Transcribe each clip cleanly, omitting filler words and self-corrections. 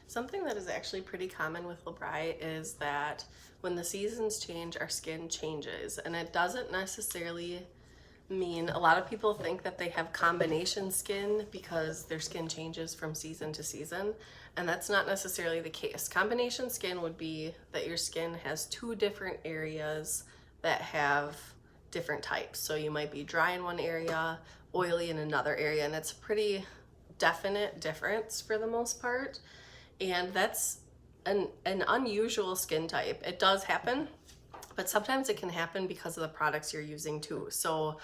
Something that is actually pretty common with Labri is that when the seasons change, our skin changes. And it doesn't necessarily mean, a lot of people think that they have combination skin because their skin changes from season to season. And that's not necessarily the case. Combination skin would be that your skin has two different areas that have different types. So you might be dry in one area, oily in another area, and it's a pretty definite difference for the most part. And that's an unusual skin type. It does happen, but sometimes it can happen because of the products you're using too. So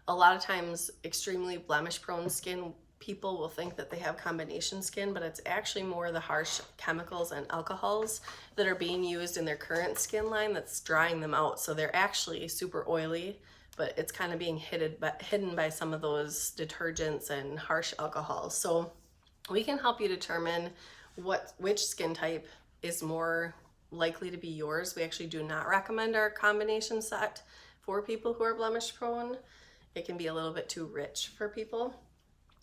a lot of times extremely blemish prone skin people will think that they have combination skin, but it's actually more the harsh chemicals and alcohols that are being used in their current skin line that's drying them out. So they're actually super oily, but it's kind of being hidden by some of those detergents and harsh alcohols. So we can help you determine which skin type is more likely to be yours. We actually do not recommend our combination set for people who are blemish prone. It can be a little bit too rich for people.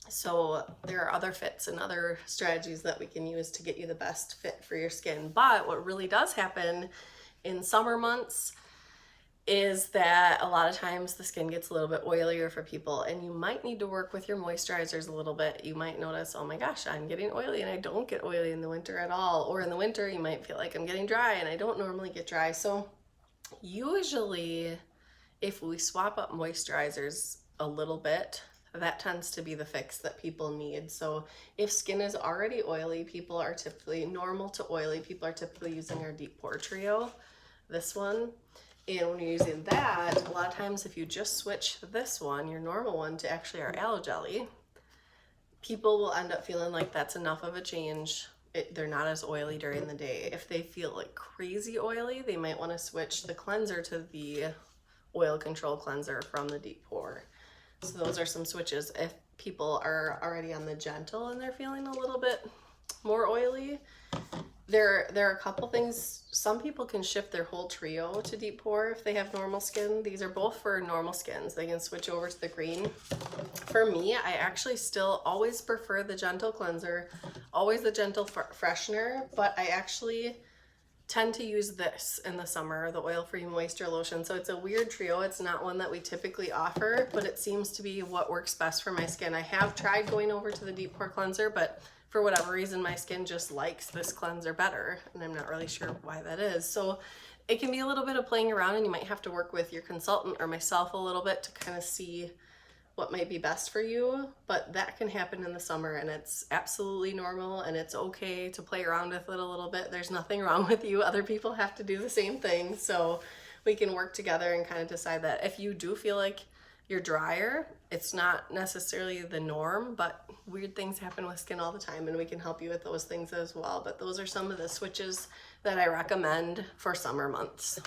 So there are other fits and other strategies that we can use to get you the best fit for your skin. But what really does happen in summer months is that a lot of times the skin gets a little bit oilier for people, and you might need to work with your moisturizers a little bit. You might notice, oh my gosh, I'm getting oily and I don't get oily in the winter at all. Or in the winter, you might feel like I'm getting dry and I don't normally get dry. So usually if we swap up moisturizers a little bit, that tends to be the fix that people need. So if skin is already oily, people are typically normal to oily. People are typically using our Deep Pore Trio, this one. And when you're using that, a lot of times if you just switch this one, your normal one, to actually our Aloe Jelly, people will end up feeling like that's enough of a change. They're not as oily during the day. If they feel like crazy oily, they might want to switch the cleanser to the oil control cleanser from the Deep Pore. So those are some switches. If people are already on the gentle and they're feeling a little bit more oily, there are a couple things. Some people can shift their whole trio to Deep Pore if they have normal skin. These are both for normal skins. They can switch over to the green. For me, I actually still always prefer the gentle cleanser, always the gentle freshener, but I actually tend to use this in the summer, the oil-free moisture lotion. So it's a weird trio. It's not one that we typically offer, but it seems to be what works best for my skin. I have tried going over to the Deep Pore cleanser, but for whatever reason, my skin just likes this cleanser better, and I'm not really sure why that is. So it can be a little bit of playing around, and you might have to work with your consultant or myself a little bit to kind of see what might be best for you, but that can happen in the summer, and it's absolutely normal, and it's okay to play around with it a little bit. There's nothing wrong with you. Other people have to do the same thing, so we can work together and kind of decide that. If you do feel like you're drier, it's not necessarily the norm, but weird things happen with skin all the time, and we can help you with those things as well. But those are some of the switches that I recommend for summer months.